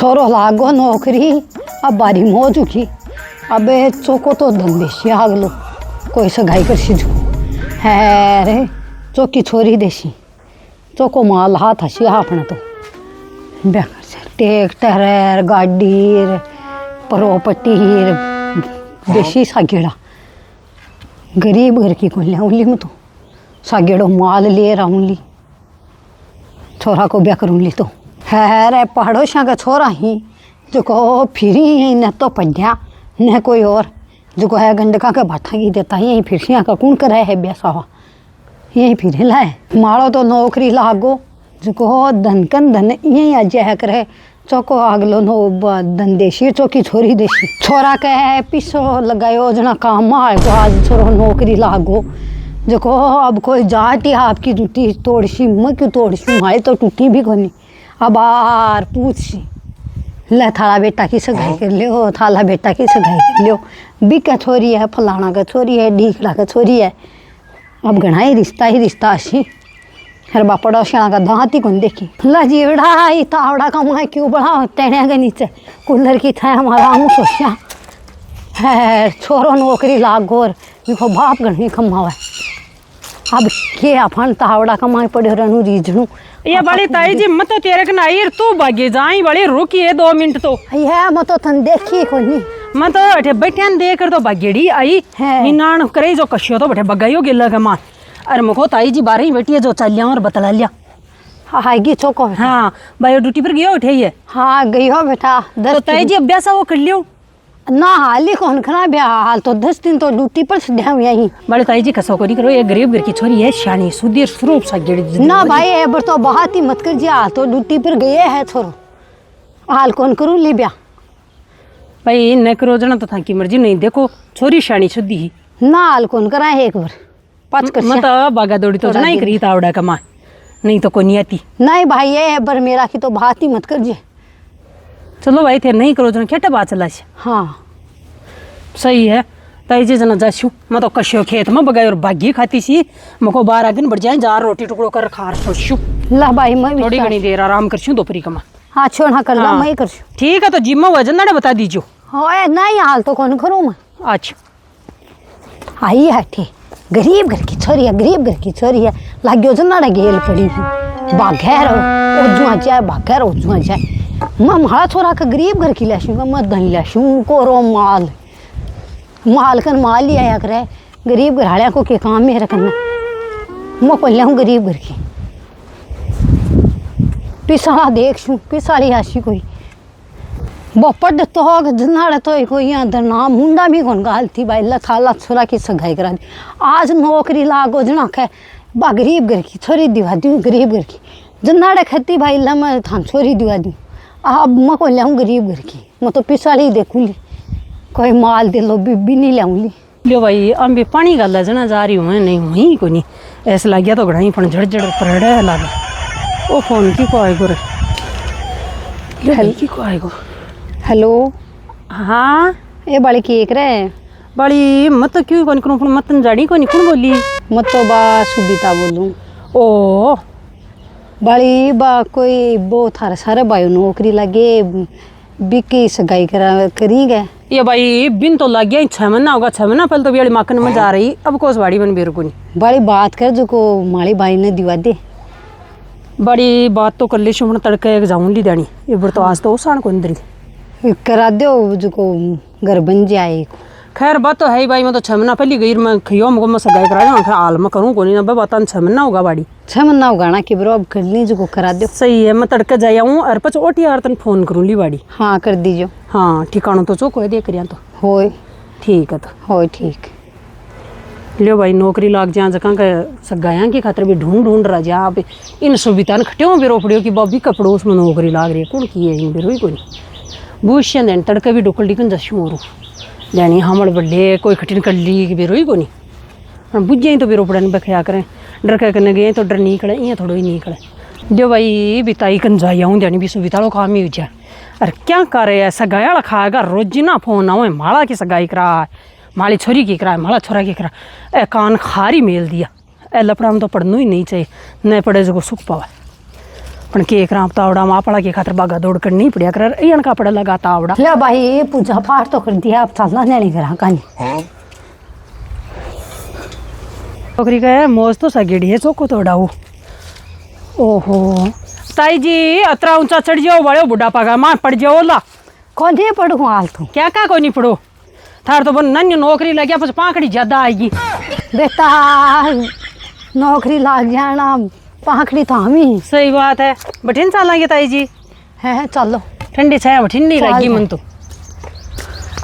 छोरो लागो नौकरी अब बारी मो चुकी अबे चोको तो धंधेशी आगलो कोई सगाई कर सीजू है रे चौकी छोरी देशी चोको माल हाथ हसी आपने तो बेकार से ट्रैक्टर गाड़ी प्रॉपर्टी देशी सागेड़ा गरीब घर की कोई लियाऊँगी मैं तो सागेड़ो माल ले रहूँगी छोरा को ब्याह करूँगी तो है रे पड़ोसिया का छोरा ही जो को फिरी न तो पढ़िया न कोई और जो को है गंडका का भाठा की देता यही फिर का कौन करे है बेसावा यही फिर लाए मारो तो नौकरी लागो जो को धनकन धन यही आज है करे चौको आगलो नो धन देशी चौकी छोरी देशी छोरा कहे पीछो लगायो जना काम आएगो आज छोरो नौकरी लागो जो को अब कोई जाटी आपकी जूती तोड़सी मैं क्यों तोड़सी माई तो टूटी भी कोनी अब आर पूछी ले थाला बेटा की सगाई कर लियो थाला बेटा की सगाई कर लियो बी का छोरी है फलाना का छोरी है ढीकड़ा का छोरी है अब घना ही रिश्ता असी हर बापड़ा शना का दांत ही कौन देखी ला जीवड़ा ही तावड़ा का मुँह क्यों बढ़ा टेने के नीचे कूलर की था हमारा मुँह सोचा है छोरो नौकरी लागोर देखो बाप घनी कमावा अब के अपन तावड़ा कमाई पड़े रनु रीजनू ये बड़ी ताई जी मत तो तेरे कन आई तू भागे जाई बड़ी रुकी है 2 मिनट तो है मैं तो तन देखी कोनी मैं तो अठे बैठन देख कर तो भागेड़ी आई निनान करे जो कशियो तो बैठे बगाइयो गिल्ला के मां अरे मको ताई जी बारह ही बैठी है जो चलिया और बतला लिया आएगी चौको हाँ भाई ड्यूटी पर गयो उठे ये हाँ गई हो बेटा तो ताई जी अभ्यास वो कर लियो ना हाल ही कौन खरा ब्याह हाल तो 10 दिन तो ड्यूटी पर छड्या हुआ ही बड़े ताई जी कसो करी करो ये गरीब घर की छोरी है शानी सुधीर स्वरूप सा गेड़ी ना भाई ए बर तो बात ही मत कर जी हाल तो ड्यूटी पर गए है छोरो हाल कौन करूँ ली ब्याह भाई न करो जना तो था की मर्जी नहीं देखो छोरी शानी शुद्धि ही ना हाल कौन करा है एक बार 5 कर मत बागा दौड़ी तो जना ही करी तावड़ा कमा नहीं तो कोनी आती नहीं भाई ये बर मेरा की तो बात ही मत कर जी चलो भाई थे नहीं करो जना क्या बात चला हाँ सही है ताई जी जना जाशू मैं तो कश्यो खेत में बगाई और भागी खाती सी मको 12 दिन बढ़ जाए जार रोटी टुकड़ो कर खार सोचू ला भाई मैं थोड़ी घनी देर आराम करशू दोपहरी कमा हाँ छोड़ हाँ कर ला मैं कर ठीक है तो जिम में वजन ना बता दीजिए हाँ नहीं हाल तो कौन करूँ मैं अच्छा आई है ठी गरीब घर की छोरी है गरीब घर की छोरी है लाग्यो जना गेल पड़ी है बाघैर ओजुआ जाए बाघैर ओजुआ जाए मैं मारा छोरा का गरीब घर की लाशूंगा मैं धन लाशूं कोरो माल कर माल ही आया करे गरीब घराड़िया को के काम में रखना मैं पल हूँ गरीब घर की पिसाला देख शू पिसाली आशी कोई बपट तो हो जनाड़ा तो कोई यहाँ दरना मुंडा भी कौन गाल थी भाई थाला छोरा की सगाई करा दी आज नौकरी लागो जना खे बा गरीब घर की छोरी दिवा दी गरीब घर की जनाड़ा खती भाई ला मैं थान छोरी दिवा दी अब मैं को लियाऊँ गरीब घर की मैं तो पिसाली देखूँगी कोई माल दे लो भी नहीं लियाऊँगी लो भाई हम भी पानी गाला जना जा रही हूँ नहीं हुई को नहीं ऐसा लग गया तो घड़ा ही पण झड़ पड़े लगा ओ फोन की को आएगो रे की को आएगो हेलो हाँ ए बड़ी केक रे बड़ी मत क्यों कौन करूँ मत जाड़ी कौन कौन बोली मत तो बा सुबीता बोलूँ ओ बड़ी बा कोई वो थारे सारे भाई नौकरी लगे बिकी सगाई करी गए ये भाई बिन तो लग गया 6 महीना होगा 6 महीना पहले तो भी माकन में जा रही अब कोस बाड़ी बन बेर को नहीं बड़ी बात कर जो को माली भाई ने दिवा दे बड़ी बात तो कर ली शुभ तड़के जाऊँ ली देनी ये बार तो आज तो उसान को अंदर करा दो जो को घर बन जाए खैर बात तो है ही भाई मैं तो 6 महीना पहले गई मैं खियो मको मैं सगाई करा फिर हाल में करूँ को नहीं ना बता 6 महीना होगा बाड़ी 6 महीना होगा ना कि ब्रो अब कर ली जो को करा दो सही है मैं तड़के जाया हूँ और पच ओटी यार तन फोन करूँ ली बाड़ी हाँ कर दीजिए हाँ ठिकाना तो चौक है दे करिया तो होए ठीक है तो होए ठीक लियो भाई नौकरी लाग जा जगह का सगाया की खातर भी ढूंढ रहा जा पे इन सुविधा ने खटियों भी रोपड़ियों की बॉबी कपड़ों उसमें नौकरी लाग रही है कौन की है भी रोई कोई भूष्य देन तड़के भी डुकल डिकन जशू मोरू जानी हमड़ बल्ले कोई खटिन कर ली कि बेरो ही को नहीं बुझे ही तो बेरो पड़ा बखया करें डर के करने गए तो डर नहीं खड़े इं थोड़ा ही नहीं खड़े जो भाई बिताई कन जाई आऊँ जानी भी सुविधा काम ही हो जाए अरे क्या करे सगाया खाएगा रोज ना फोन आओ माला की सगाई करा माली छोरी की करा माला छोरा की करा ए कान खारी मेल दिया ए लपड़ा में तो पढ़ना ही नहीं चाहिए न पढ़े जो सुख पावा पण के कराम तावड़ा मापड़ा के खातर बागा दौड़ कर नहीं पड़िया कर इयन का पड़ा लगा तावड़ा ले भाई पूजा पाठ तो कर दिया अब चलना नहीं करा कहीं छोकरी का है मौज तो सगेड़ी है चोको तोड़ा वो ओहो ताई जी अतरा ऊंचा चढ़ जाओ बड़े बुढ़ापा का मां पड़ जाओ ला कौन ही पढ़ू हाल तो क्या क्या कोई नहीं पढ़ो थार तो बन नन्ही नौकरी लग गया पाकड़ी ज्यादा आएगी बेटा नौकरी लाग जाना पाखड़ी तो हम ही सही बात है बठिन चलेंगे ताई जी है चलो ठंडी छाया बठिन नहीं चल लगी जा। मन तो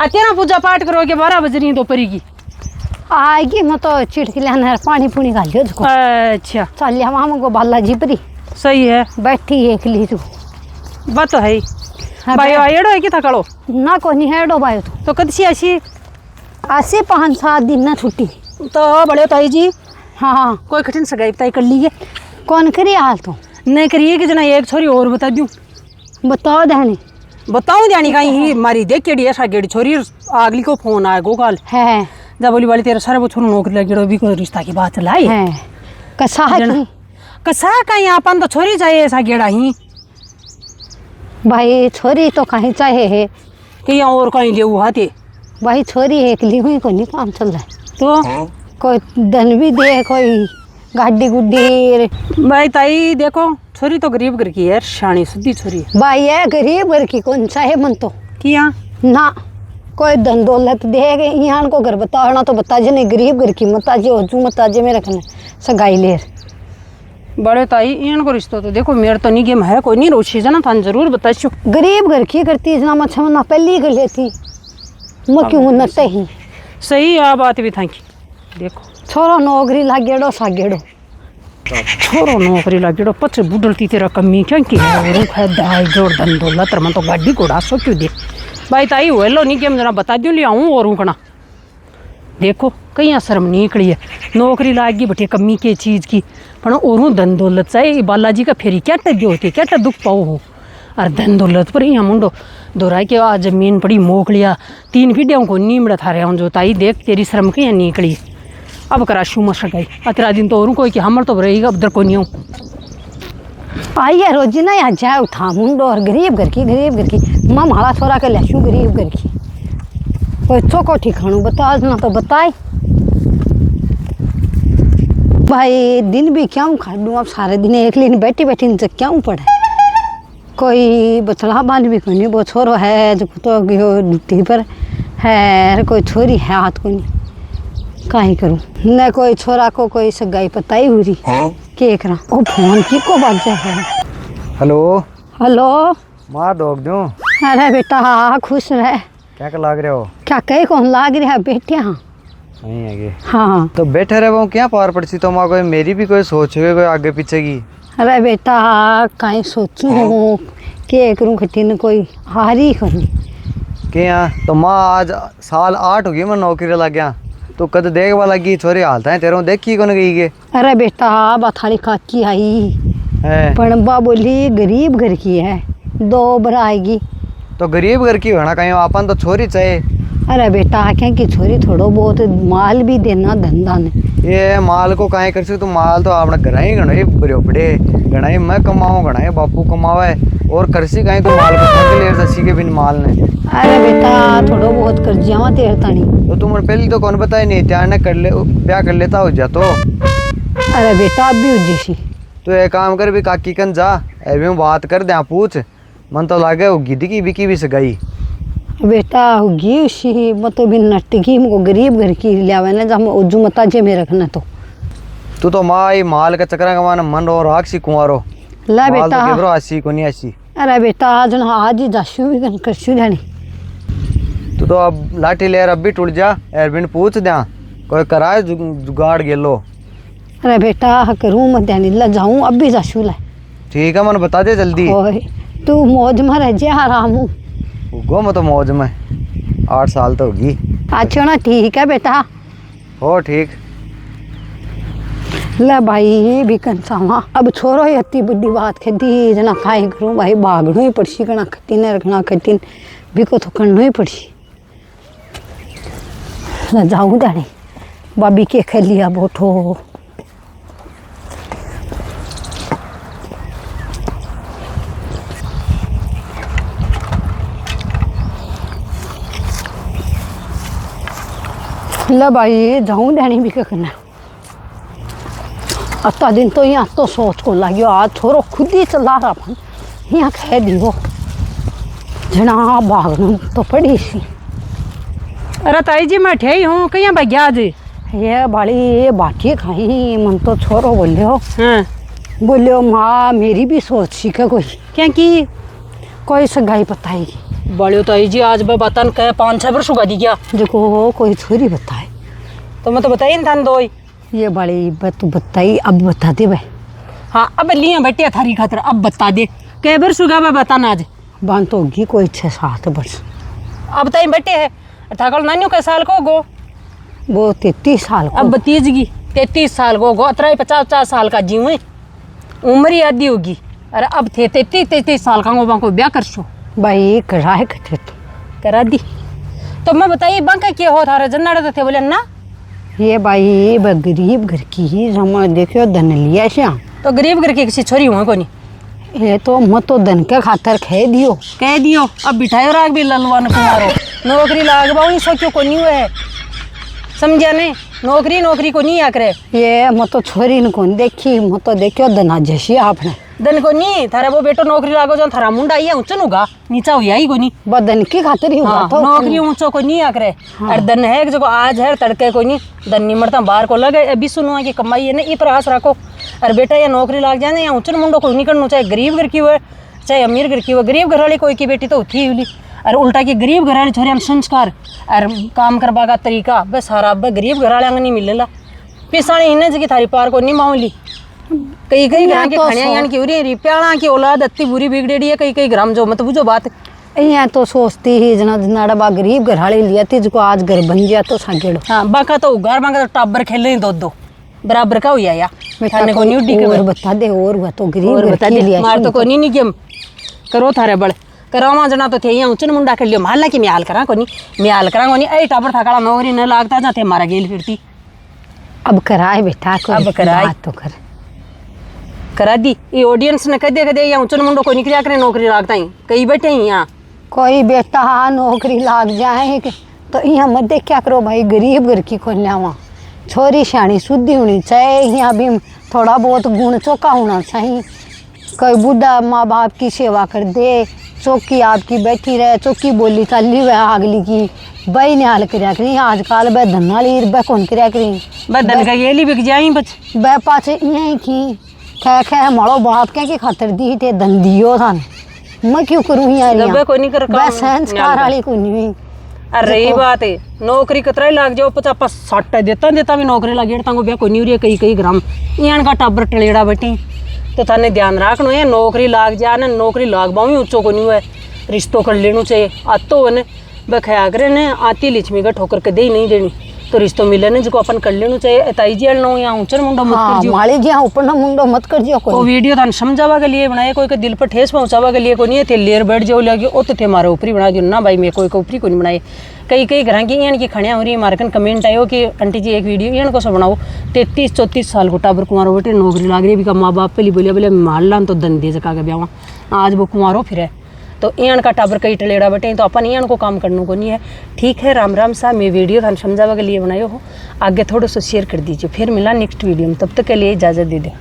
आते ना पूजा पाठ करोगे 12 बज रही दोपहरी की आएगी मैं तो चिड़की लेना है पानी पुनी खा लियो उसको अच्छा चल लिया मामा को बालाजी परी सही है बैठी एकली तू बात तो है ही हाँ, भाई बे- आएड़ो है कि था कड़ो ना को नहीं हेडो भाई तो कद सी ऐसी ऐसे 5-7 दिन ना छुट्टी तो बड़े ताई जी हाँ कोई कठिन सगाई बताई कर ली है कौन करी हाल तो नहीं करिए कि जना एक छोरी और बता दूं बताओ देनी बताऊं जानी कहीं ही मारी देख केड़ी ऐसा गेड़ी छोरी अगली को फोन आए गो काल है जब बोली वाली तेरा सारे वो छोरू नौकरी लगी भी कोई रिश्ता की बात लाई है कसा है जना- कसा कहीं अपन तो छोरी चाहिए ऐसा गेड़ा ही भाई छोरी तो कहीं चाहे है कि यहाँ और कहीं ले हुआ थे भाई छोरी एकली हुई को नहीं काम चल रहा है तो कोई धन भी दे कोई गाड़ी गुड्डी भाई ताई देखो छोरी तो गरीब घर की है शानी सीधी छोरी है भाई है गरीब घर की कौन चाहे मन तो कि यहाँ ना कोई धन दौलत देगे यहाँ को घर बताना तो बता जे नहीं गरीब घर की मताजे हो जू मताजे में रखना सगाई लेर बड़े ताई इन को रिश्ता तो देखो मेरे तो नहीं गेम है कोई नहीं रोशी जना थान जरूर बताइयो गरीब घर की करती इतना मच्छा ना पहली कर लेती मैं क्यों न ही सही आ बात भी थाकी देखो छोरो नौकरी लागेड़ो सागेड़ो छोरो नौकरी लागेड़ो पछ बुढ़लती तेरा कमी क्या की है और है दाई जोड़ धन दौलत रमन तो गाड़ी घोड़ा सो क्यों दे भाई ताई वेलो नहीं गेम जना बता दियो ले आऊँ और कना देखो कहीं शर्म नहीं निकली है नौकरी लागी बटे कमी के चीज़ की पर और धन दौलत चाहिए बालाजी का फेरी क्या टक होती क्या टक दुख पाओ हो और धन दौलत पर यहाँ मुंडो दोहराई के आज जमीन पड़ी मोक लिया 3 पीढ़ियों को नीमड़ा था रहा हूँ जो ताई देख तेरी शर्म के यहाँ निकली अब करा शू मर सकाई अतरा दिन तो और कोई कि हमर तो रहेगा उधर को नहीं हूँ आई है रोजी ना यहाँ जाए उठा मुंडो और गरीब घर की माँ हमारा छोरा के लैसू गरीब घर की कोई चौको ठिकानू बता ना तो बताए भाई दिन भी क्या खाडू अब सारे दिन एक दिन बैठी बैठी नीचे क्या पड़े कोई बचड़ा बाल भी कोई नहीं वो छोरो है जो तो गयो ड्यूटी पर है कोई छोरी है हाथ को नहीं काहे करूँ न कोई छोरा को कोई सगाई पता ही हो रही के करा ओ फोन की को बाजा है हेलो हेलो माँ दोग दूँ अरे बेटा हाँ खुश रहे क्या कर लाग रहे हो क्या कहीं कौन लाग रहा है बेटे हाँ नहीं है हाँ तो बैठे रहे वो क्या पार पड़ती तो माँ कोई मेरी भी कोई सोच है कोई आगे पीछे की अरे बेटा कहीं सोचूं के करूँ कठिन कोई हारी कोनी के यहाँ तो माँ आज साल 8 हो गई मैं नौकरी लग गया तो कद देख वाला की छोरी हालत है तेरे देखी कौन गई के अरे बेटा बाथाड़ी काकी आई है पणबा बोली गरीब घर की है 2 बरा आएगी तो गरीब घर की होना कहीं अपन तो छोरी चाहिए अरे बेटा क्या की छोरी थोड़ो बहुत माल भी देना धंधा ने ये माल को कहीं कर सकते तो माल तो अपना घर ही गणा बड़े गणा ही मैं कमाऊँ गणा ही बापू कमावे और करसी कहीं तो माल को थक ले ससी के बिन माल ने अरे बेटा थोड़ो बहुत कर जावा तेर तानी तो तुम पहले तो कौन बताए नहीं त्यार ने कर ले ब्याह कर लेता हो जा तो अरे बेटा अब भी उज्जी तो एक काम कर भी काकी कन जा अभी बात कर दे पूछ मन तो लागे होगी दिखी बिकी भी सगाई बेटा होगी उसी मतलब भी नटकी मुझको गरीब घर की लियावे ना जब उज्जू मताजे में रखना तो तू तो माँ ये माल का चक्कर कमाना मन और आखसी कुंवारो ला माल बेटा तो केवरो आसी को नहीं आसी अरे बेटा आज ना आज ही जाशू भी करशू जानी तू तो अब लाठी ले अब भी टूट जा एरबिन पूछ दिया कोई कराए जुगाड़ गेलो अरे बेटा करूँ मत ध्यान ला जाऊँ अब भी जाशू ला ठीक है मन बता दे जल्दी ओए तू मौज में रह जा आराम हूँ गो मैं तो मौज में 8 साल तो होगी अच्छा ना ठीक है बेटा हो ठीक ले भाई भी कंसावा अब छोरो ही अति बुढ़ी बात खदी जना खाई करूँ भाई भागनो ही पड़सी कना खट्टी ने रखना खट्टी भी को तो करना ही पड़सी न जाऊँ जाने बाबी के खलिया बोठो ले भाई जाऊँ डैनी भी क्या करना। अत्ता दिन तो यहाँ तो सोच को लगी आज छोरो खुद ही चला रहा अपन यहाँ कह दियो जना भागना तो पड़ी सी। अरे ताई जी मैं ठे हूँ कहीं भाग्या आज। ये बाड़ी ये बाटी खाई मन तो छोरो बोलियो। हाँ बोलियो माँ मेरी भी सोच सीखे कोई क्या की कोई सगाई बताएगी। बड़े ताई जी आज मैं बतन कह 5-6 वर्ष होगा दी क्या देखो कोई छोरी बताए तो मैं तो बताई था दो ही। ये बड़ी तू बताई अब बता दे भाई। हाँ अब लिया बैठिया थारी खातर अब बता दे कै वर्ष होगा मैं बताना आज। बांध तो होगी कोई 6-7 वर्ष। अब ताई बैठे है थाकल नानियों के साल को गो वो 33 साल को। अब बतीजगी 33 साल को गो अतरा 50-50 साल का जीव है उम्र ही आधी होगी। अरे अब थे 33 साल का गो को ब्याह कर सो भाई कराए कथे तो करा दी। तो मैं बताइए बंका क्या हो थारे जन्नाड़े तो थे बोले ना। ये भाई गरीब घर की ही जमा देखियो धन लिया श्याम तो गरीब घर की किसी छोरी हुआ को नहीं ये तो मत तो धन के खातर कह दियो कह दियो अब बिठायो राग भी ललवान कुमारो नौकरी लाग बाऊ सो क्यों को नहीं हुआ है समझा नहीं नौकरी को नहीं आकर ये मत तो छोरी न कौन देखी मत तो देखियो धना जैसी आपने धन को नहीं थारा वो बेटो नौकरी लागो जो थारा मुंडा आई है ऊंचन होगा नीचा हुआ ही को नहीं बदन की खातर ही हुआ तो नौकरी ऊंचो को नहीं आकर और धन है जो आज है तड़के को नहीं धन निमरता बाहर को लगे अभी सुनो की कमाई है ना ये प्रयास रखो और बेटा ये नौकरी लाग जाने या ऊंचन मुंडो को नहीं करना चाहे गरीब घर की हो चाहे अमीर घर की हो गरीब घर वाली कोई की बेटी तो उठी हुई और उल्टा की गरीब घर वाली छोरी हम संस्कार और काम करवा का तरीका बस सारा अब गरीब घर वाले नहीं मिलेला पिसानी इन्हें जगह थारी पार को नहीं मामूली कई ग्राम के खाने यान की उरी रिप्याणा की औलाद अति बुरी बिगड़ेड़ी है कई ग्राम जो मत बुझो बात यहाँ तो सोचती ही जना जना डबा गरीब घर हाली लिया थी जो आज घर बन गया तो सागेड़ो। हाँ बाका तो घर बाका तो टाबर खेले नहीं दो बराबर का हुआ या खाने को न्यूटी और बता दे और हुआ तो गरीब घर बता की दे लिया मार तो कोनी नहीं गेम करो थारे बड़ करावा जना तो थे यहाँ ऊंचन मुंडा कर लियो माल की म्याल करा कोनी म्याल करा कोनी ए टाबर थाकड़ा नौकरी न लागता जाते मारा गेल फिरती अब कराए बेटा को अब कराए तो कर करा दी ये ऑडियंस ने कदे कदे यहाँ ऊंचन मुंडो को निकलिया करे नौकरी लागता ही कई बैठे ही यहाँ कोई बेटा नौकरी लाग जाए तो यहाँ मत देख क्या करो भाई गरीब घर की खोल वहाँ छोरी शाणी शुद्धि होनी चाहिए यहाँ भी थोड़ा बहुत गुण चौका होना चाहिए कोई बुढ़ा माँ बाप की सेवा कर दे चौकी आपकी बैठी रहे चौकी बोली चाली वह अगली की बई ने हाल कराया करी आजकल वह धन्ना ली वह कौन कराया करी बदन का ये ली बिक जाए बच वह पाचे यहीं की खे मारो बाप के खातर दी थे धन दियो था मैं क्यों करूँ यार कोई नहीं कर वह संस्कार वाली को नहीं। अरे रही बात है नौकरी कतरा लाग जाओ 50-60 देता भी नौकरी लागे को ब्याह कोई नहीं हो रही कई ग्राम यहाँ का टाबर टलेड़ा बैठी तो थाने ध्यान रखना है नौकरी लाग जाए नौकरी लाग बाऊ ऊँचो को नहीं हुआ रिश्तों कर लेना चाहिए आतो ने बखया करे ने आती लिछमी का ठोकर कदे ही नहीं देनी तो रिश्तों मिले ने जो अपन कर लेना चाहिए ताई जी नो यहाँ ऊंचर मुंडो मत कर जियो माली जी ऊपर ना मुंडो मत कर जियो वो वीडियो थान समझावा के लिए बनाए कोई के दिल पर ठेस पहुंचावा के लिए को नहीं थे लेर बैठ जाओ लगे ओ तो थे मारे ऊपरी बना दियो ना भाई मैं कोई को ऊपरी को नहीं बनाए कई घर की यहाँ की खड़िया हो रही है मारकन कमेंट आयो कि आंटी जी एक वीडियो यहाँ को सब बनाओ 33-34 साल को टाबर कुमारो बेटे नौकरी लाग रही भी माँ बाप पहले बोले मार लान तो दन दे जका के ब्याह आज वो कुमारो फिर है तो यहाँ का टाबर कई टलेड़ा बैठे तो अपन यहाँ को काम करने को नहीं है। ठीक है राम राम सा मैं वीडियो थान समझावा के लिए बनायो हो आगे थोड़ा सा शेयर कर दीजिए फिर मिला नेक्स्ट वीडियो में तब तक के लिए इजाज़त दे दें।